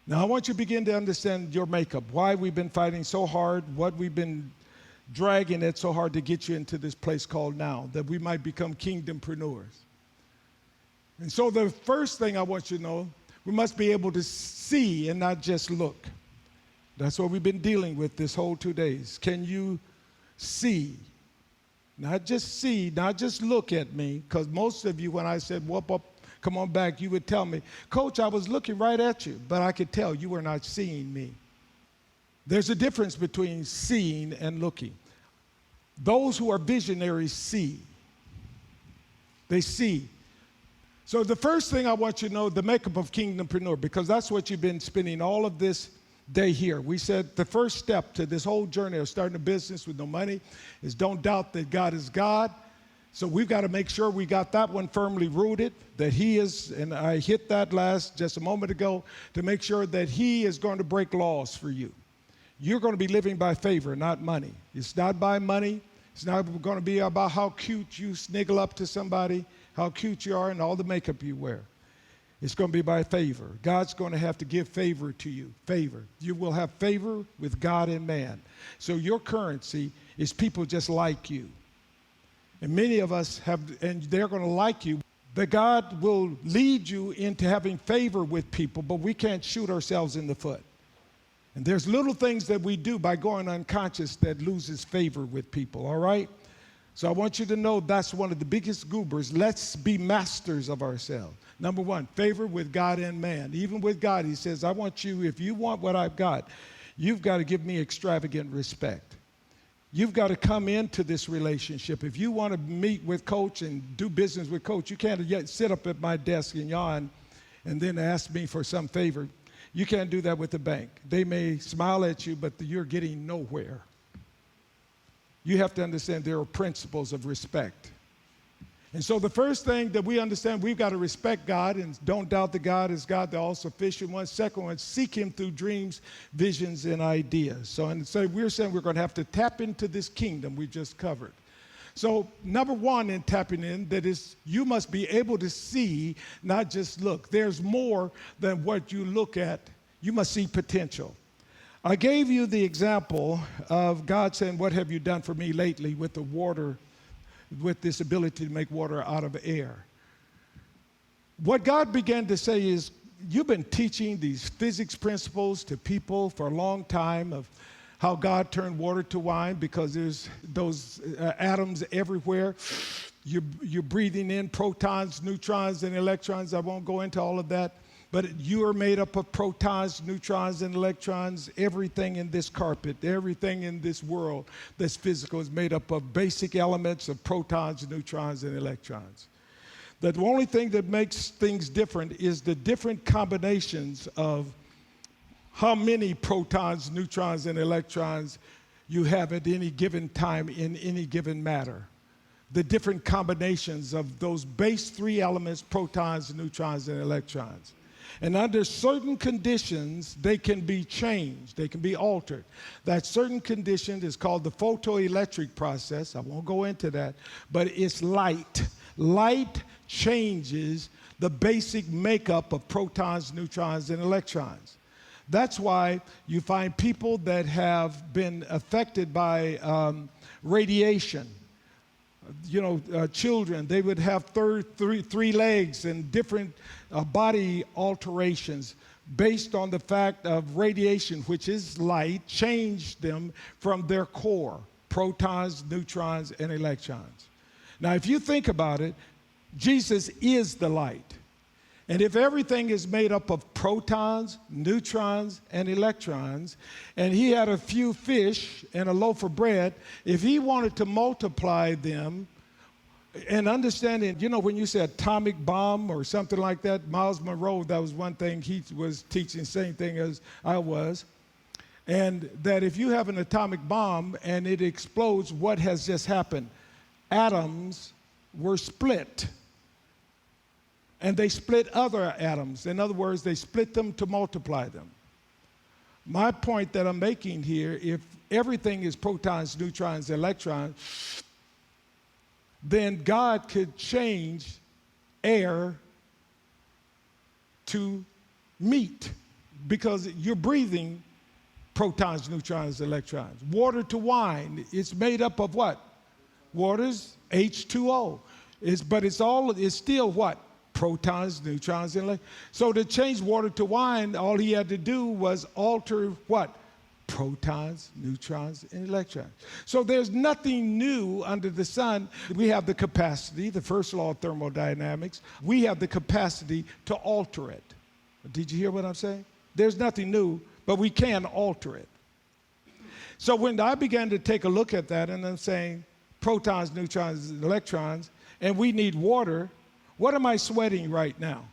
Now, I want you to begin to understand your makeup, why we've been fighting so hard, what we've been dragging it so hard to get you into this place called now, that we might become kingdompreneurs. And so the first thing I want you to know, we must be able to see and not just look. That's what we've been dealing with this whole 2 days. Can you see? Not just see, not just look at me, because most of you, when I said, whoop up, come on back, you would tell me, Coach, I was looking right at you, but I could tell you were not seeing me. There's a difference between seeing and looking. Those who are visionaries see. They see. So the first thing I want you to know, the makeup of Kingdompreneur, because that's what you've been spending all of this day here. We said the first step to this whole journey of starting a business with no money is don't doubt that God is God. So we've got to make sure we got that one firmly rooted, that He is, and I hit that just a moment ago, to make sure that He is going to break laws for you. You're going to be living by favor, not money. It's not by money. It's not going to be about how cute you sniggle up to somebody, how cute you are, and all the makeup you wear. It's going to be by favor. God's going to have to give favor to you, favor. You will have favor with God and man. So your currency is people just like you. And many of us have, and they're going to like you, but God will lead you into having favor with people, but we can't shoot ourselves in the foot. And there's little things that we do by going unconscious that loses favor with people, all right? So I want you to know that's one of the biggest goobers. Let's be masters of ourselves. Number one, favor with God and man. Even with God, He says, I want you, if you want what I've got, you've got to give me extravagant respect. You've got to come into this relationship. If you want to meet with Coach and do business with Coach, you can't yet sit up at my desk and yawn and then ask me for some favor. You can't do that with the bank. They may smile at you, but you're getting nowhere. You have to understand there are principles of respect. And so the first thing that we understand, we've got to respect God and don't doubt that God is God, the all-sufficient one. Second one, seek Him through dreams, visions, and ideas. So we're saying we're going to have to tap into this kingdom we just covered. So number one in tapping in, that is, you must be able to see, not just look. There's more than what you look at. You must see potential. I gave you the example of God saying, what have you done for me lately with the water, with this ability to make water out of air? What God began to say is, you've been teaching these physics principles to people for a long time of how God turned water to wine because there's those atoms everywhere. You're breathing in protons, neutrons, and electrons. I won't go into all of that. But you are made up of protons, neutrons, and electrons. Everything in this carpet, everything in this world that's physical is made up of basic elements of protons, neutrons, and electrons. The only thing that makes things different is the different combinations of how many protons, neutrons, and electrons you have at any given time in any given matter. The different combinations of those base three elements, protons, neutrons, and electrons. And under certain conditions, they can be changed. They can be altered. That certain condition is called the photoelectric process. I won't go into that, but it's light. Light changes the basic makeup of protons, neutrons, and electrons. That's why you find people that have been affected by radiation. Children, they would have three legs and different body alterations based on the fact of radiation, which is light, changed them from their core, protons, neutrons, and electrons. Now, if you think about it, Jesus is the light. And if everything is made up of protons, neutrons, and electrons, and He had a few fish and a loaf of bread, if He wanted to multiply them, and understanding, when you say atomic bomb or something like that, Miles Monroe, that was one thing he was teaching, same thing as I was, and that if you have an atomic bomb and it explodes, what has just happened? Atoms were split. And they split other atoms. In other words, they split them to multiply them. My point that I'm making here, if everything is protons, neutrons, electrons, then God could change air to meat. because you're breathing protons, neutrons, electrons. Water to wine, it's made up of what? Water's H2O. But it's still what? Protons, neutrons, and electrons. So to change water to wine, all he had to do was alter what? Protons, neutrons, and electrons. So there's nothing new under the sun. We have the capacity, the first law of thermodynamics, we have the capacity to alter it. Did you hear what I'm saying? There's nothing new, but we can alter it. So when I began to take a look at that, and I'm saying protons, neutrons, and electrons, and we need water, what am I sweating right now?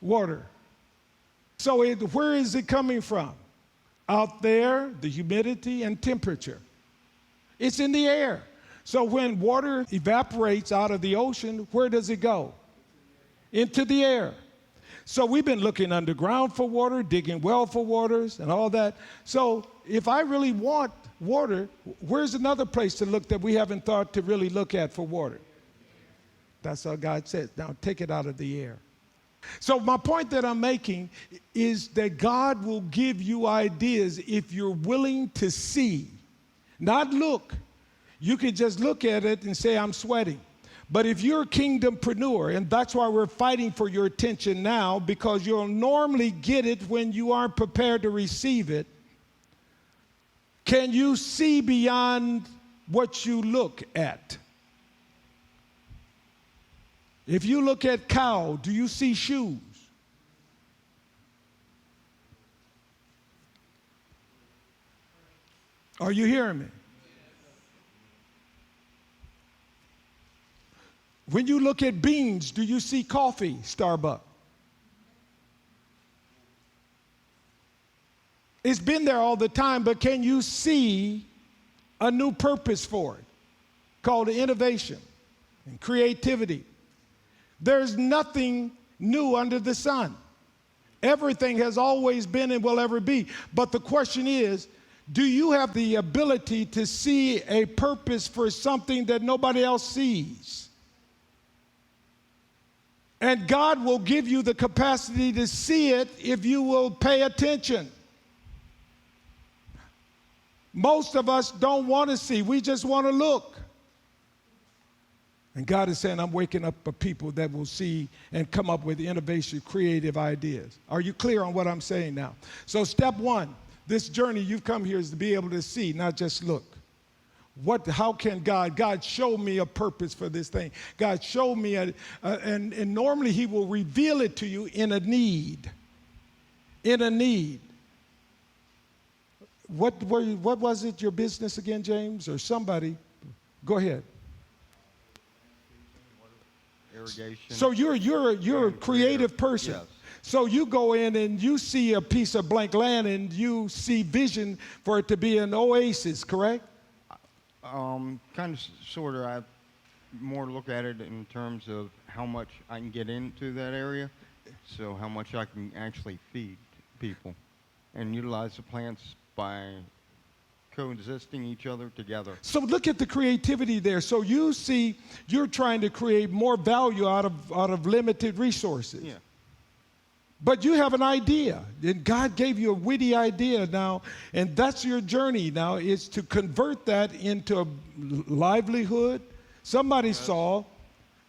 Water. So where is it coming from? Out there, the humidity and temperature. It's in the air. So when water evaporates out of the ocean, where does it go? Into the air. So we've been looking underground for water, digging well for waters and all that. So if I really want water, where's another place to look that we haven't thought to really look at for water? That's how God says. Now take it out of the air. So my point that I'm making is that God will give you ideas if you're willing to see, not look. You can just look at it and say, I'm sweating. But if you're a kingdompreneur, and that's why we're fighting for your attention now, because you'll normally get it when you aren't prepared to receive it, can you see beyond what you look at? If you look at cow, do you see shoes? Are you hearing me? When you look at beans, do you see coffee, Starbucks? It's been there all the time, but can you see a new purpose for it called innovation and creativity? There's nothing new under the sun. Everything has always been and will ever be. But the question is, do you have the ability to see a purpose for something that nobody else sees? And God will give you the capacity to see it if you will pay attention. Most of us don't want to see. We just want to look. And God is saying, I'm waking up a people that will see and come up with innovation, creative ideas. Are you clear on what I'm saying now? So step one, this journey you've come here is to be able to see, not just look. How can God show me a purpose for this thing? God show me, and normally he will reveal it to you in a need. In a need. What was it, your business again, James, or somebody? Go ahead. Irrigation. So you're a creative person. Yes. So you go in and you see a piece of blank land and you see vision for it to be an oasis, correct? Kind of, sort of. I more look at it in terms of how much I can get into that area, so how much I can actually feed people and utilize the plants by coexisting each other together. So look at the creativity there. So you see you're trying to create more value out of limited resources. Yeah. But you have an idea, and God gave you a witty idea now, and that's your journey now, is to convert that into a livelihood. Somebody saw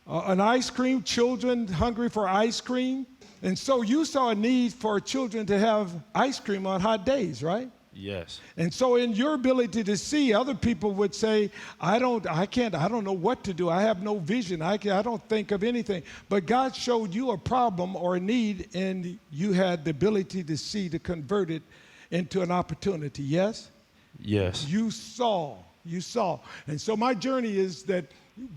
an ice cream, children hungry for ice cream, and so you saw a need for children to have ice cream on hot days, right? Yes. And so in your ability to see, other people would say, I don't know what to do. I have no vision. I don't think of anything. But God showed you a problem or a need, and you had the ability to see, to convert it into an opportunity. Yes? Yes. You saw. And so my journey is that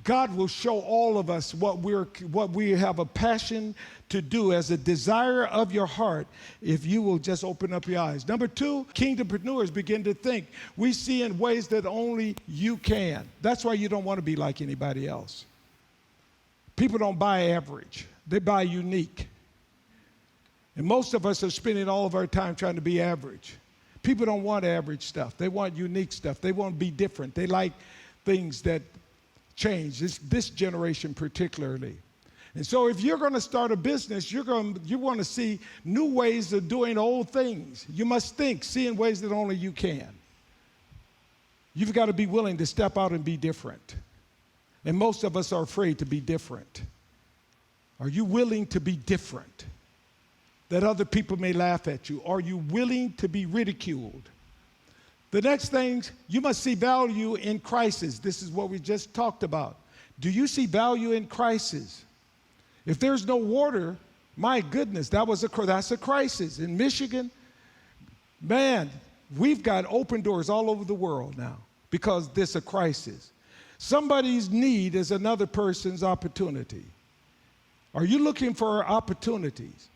God will show all of us what we have a passion to do as a desire of your heart if you will just open up your eyes. Number two, kingdompreneurs begin to think. We see in ways that only you can. That's why you don't want to be like anybody else. People don't buy average. They buy unique. And most of us are spending all of our time trying to be average. People don't want average stuff. They want unique stuff. They want to be different. They like things that change, this generation particularly. And so if you're going to start a business, you want to see new ways of doing old things. You must see in ways that only you can. You've got to be willing to step out and be different. And most of us are afraid to be different. Are you willing to be different? That other people may laugh at you. Are you willing to be ridiculed? The next thing, you must see value in crisis. This is what we just talked about. Do you see value in crisis? If there's no water, my goodness, that's a crisis. In Michigan, man, we've got open doors all over the world now because this is a crisis. Somebody's need is another person's opportunity. Are you looking for opportunities?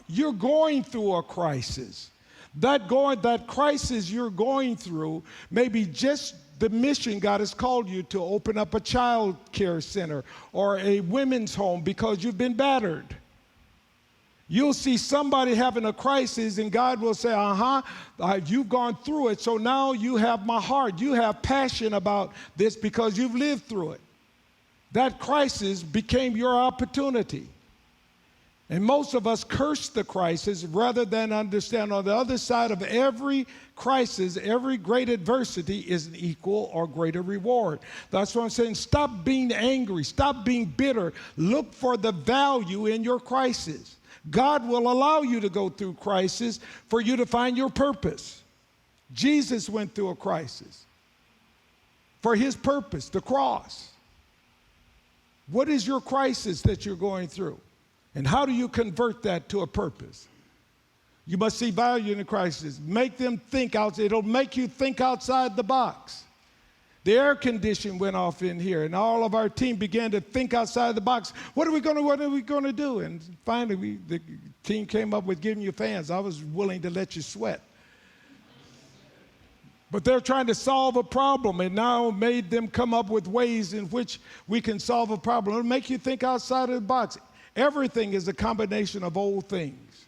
You're going through a crisis. That crisis you're going through may be just the mission God has called you to open up a child care center or a women's home because you've been battered. You'll see somebody having a crisis and God will say, you've gone through it, so now you have my heart. You have passion about this because you've lived through it. That crisis became your opportunity. And most of us curse the crisis rather than understand on the other side of every crisis, every great adversity is an equal or greater reward. That's what I'm saying. Stop being angry. Stop being bitter. Look for the value in your crisis. God will allow you to go through crisis for you to find your purpose. Jesus went through a crisis for his purpose, the cross. What is your crisis that you're going through? And how do you convert that to a purpose? You must see value in the crisis. Make them think outside. It'll make you think outside the box. The air condition went off in here, and all of our team began to think outside the box. What are we going to do? And finally, the team came up with giving you fans. I was willing to let you sweat. But they're trying to solve a problem, and now made them come up with ways in which we can solve a problem. It'll make you think outside of the box. Everything is a combination of old things.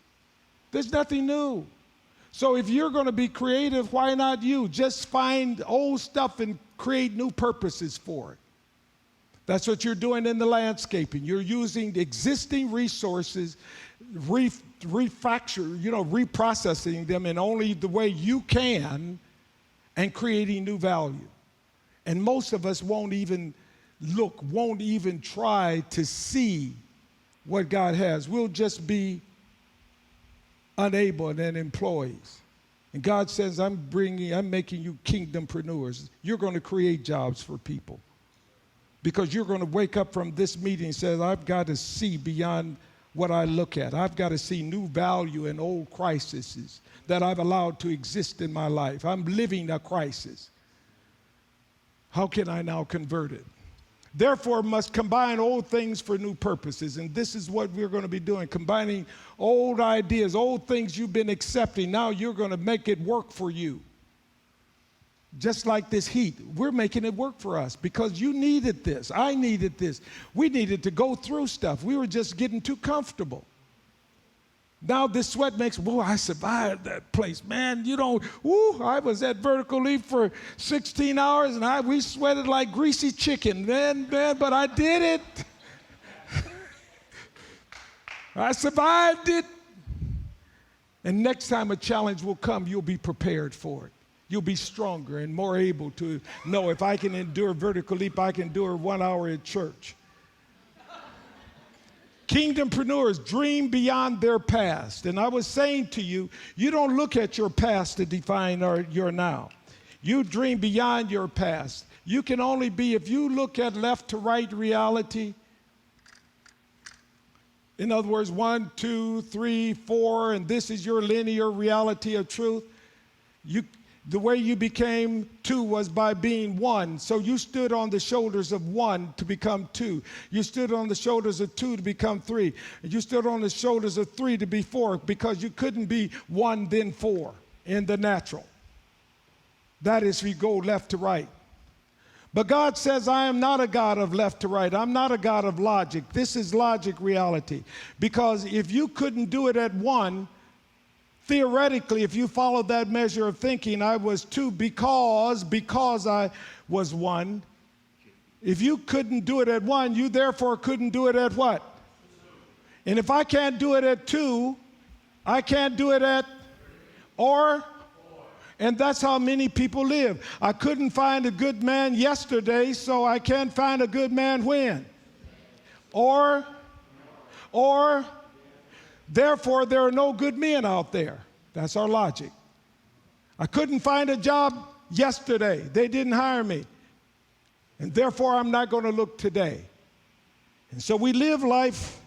There's nothing new. So if you're going to be creative, why not you? Just find old stuff and create new purposes for it. That's what you're doing in the landscaping. You're using existing resources, reprocessing them in only the way you can and creating new value. And most of us won't even try to see what God has. We'll just be unable and then employees. And God says, I'm making you kingdompreneurs. You're going to create jobs for people. Because you're going to wake up from this meeting and say, I've got to see beyond what I look at. I've got to see new value in old crises that I've allowed to exist in my life. I'm living a crisis. How can I now convert it? Therefore, must combine old things for new purposes. And this is what we're going to be doing, combining old ideas, old things you've been accepting. Now you're going to make it work for you. Just like this heat, we're making it work for us because you needed this. I needed this. We needed to go through stuff. We were just getting too comfortable. Now this sweat makes, I survived that place. Man, I was at Vertical Leap for 16 hours and we sweated like greasy chicken. Man, but I did it. I survived it. And next time a challenge will come, you'll be prepared for it. You'll be stronger and more able to know if I can endure Vertical Leap, I can endure 1 hour at church. Kingdompreneurs dream beyond their past. And I was saying to you, you don't look at your past to define your now. You dream beyond your past. You can only be, if you look at left to right reality, in other words, 1, 2, 3, 4, and this is your linear reality of truth, the way you became 2 was by being 1. So you stood on the shoulders of 1 to become 2. You stood on the shoulders of 2 to become 3. And you stood on the shoulders of 3 to be 4 because you couldn't be 1 then 4 in the natural. That is if you go left to right. But God says, I am not a God of left to right. I'm not a God of logic. This is logic reality. Because if you couldn't do it at 1, theoretically, if you followed that measure of thinking, I was 2 because I was 1. If you couldn't do it at 1, you therefore couldn't do it at what? And if I can't do it at 2, I can't do it at or. And that's how many people live. I couldn't find a good man yesterday, so I can't find a good man when? Or, therefore, there are no good men out there. That's our logic. I couldn't find a job yesterday. They didn't hire me. And therefore, I'm not going to look today. And so we live life.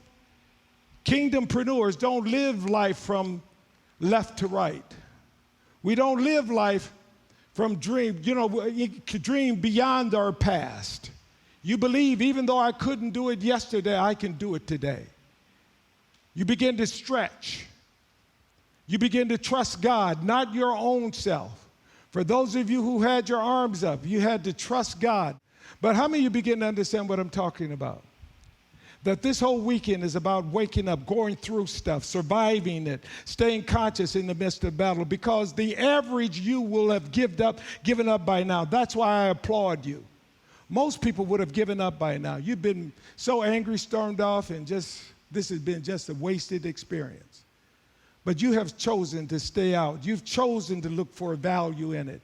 Kingdompreneurs don't live life from left to right. We don't live life from dream. You know, you could dream beyond our past. You believe, even though I couldn't do it yesterday, I can do it today. You begin to stretch. You begin to trust God, not your own self. For those of you who had your arms up, you had to trust God. But how many of you begin to understand what I'm talking about? That this whole weekend is about waking up, going through stuff, surviving it, staying conscious in the midst of battle, because the average you will have given up by now. That's why I applaud you. Most people would have given up by now. You've been so angry, stormed off, and this has been just a wasted experience. But you have chosen to stay out. You've chosen to look for value in it.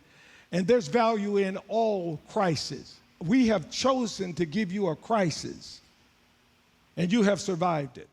And there's value in all crises. We have chosen to give you a crisis, and you have survived it.